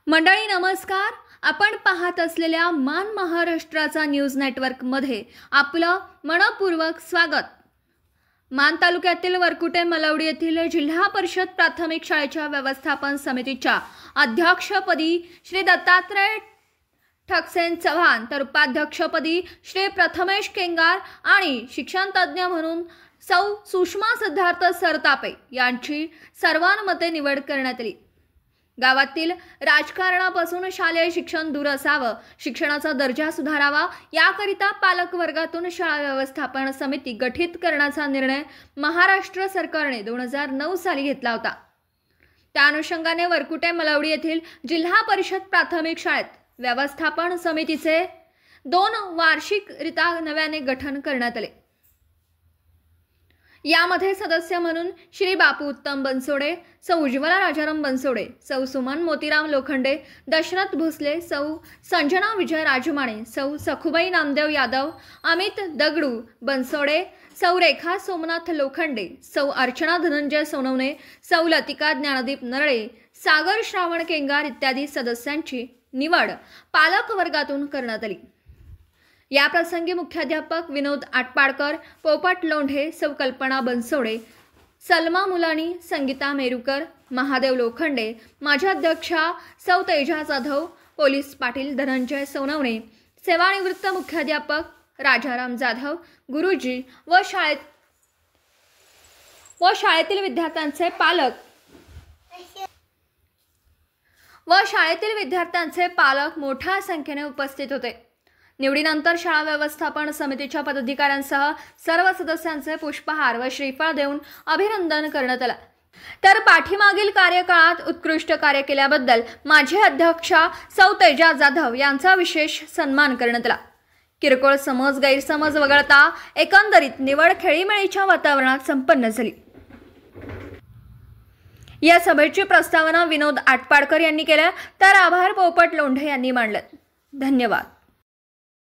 मंडळी नमस्कार। आपण पाहत असलेल्या मान महाराष्ट्राचा न्यूज नेटवर्क मध्ये आपलं मनपूर्वक स्वागत। मान तालुक्यातील वरकुटे मलवडी येथील जिल्हा परिषद प्राथमिक शाळेच्या व्यवस्थापन समितीच्या अध्यक्षपदी श्री दत्तात्रय ठकसेन चव्हाण तर उपाध्यक्षपदी श्री प्रथमेश केंगार आणि शिक्षण तज्ञ म्हणून सौ सुषमा सिद्धार्थ सरतापे यांची सर्वानुमते निवड करण्यात आली। गावातील राजकारणापासून शालेय शिक्षण दूर असावं, शिक्षणाचा दर्जा सुधारावा याकरिता पालक वर्गातून शाळा व्यवस्थापन समिती गठीत करण्याचा निर्णय महाराष्ट्र सरकारने 2009 साली घेतला होता। त्या अनुषंगाने वरकुटे मलवडी येथील जिल्हा परिषद प्राथमिक शाळेत व्यवस्थापन समितीचे 2 वार्षिकरित्या नव्याने गठन करण्यात आले। यामध्ये सदस्य म्हणून श्री बापू उत्तम बनसोडे, सौ उज्ज्वला राजाराम बनसोडे, सौ सुमन मोतीराम लोखंडे, दशरथ भोसले, सौ संजना विजय राजमाणे, सौ सखुबाई नामदेव यादव, अमित दगडू बनसोडे, सौ रेखा सोमनाथ लोखंडे, सौ अर्चना धनंजय सोनवणे, सौ लतिका ज्ञानदीप नरळे, सागर श्रावण केंगार इत्यादी सदस्यांची निवड पालक वर्गातून करण्यात आली। या प्रसंगी मुख्याध्यापक विनोद आटपाडकर, पोपट लोंढे, सौ कल्पना बनसोडे, सलमा मुलानी, संगीता मेरुकर, महादेव लोखंडे, माजी अध्यक्षा सौ तेजा जाधव, पोलीस पाटील धनंजय सोनवणे, सेवानिवृत्त मुख्याध्यापक राजाराम जाधव, गुरुजी व शाळेतील विद्यार्थ्यांचे पालक मोठ्या संख्येने उपस्थित होते। निवडीनंतर शाळा व्यवस्थापन समितीच्या पदाधिकाऱ्यांसह सर्व सदस्यांचे पुष्पहार व श्रीफळ देऊन अभिनंदन करण्यात आले। तर पाठीमागील कार्यकाळात उत्कृष्ट कार्य केल्याबद्दल माजी अध्यक्षा सौ तेजा जाधव यांचा विशेष सन्मान करण्यात आला। किरकोळ समज गैरसमज वगळता एकंदरीत निवड खेळीमेळीच्या वातावरणात संपन्न झाली। या सभेची प्रस्तावना विनोद आटपाडकर यांनी केली तर आभार पोपट लोंढे यांनी मांडले। धन्यवाद।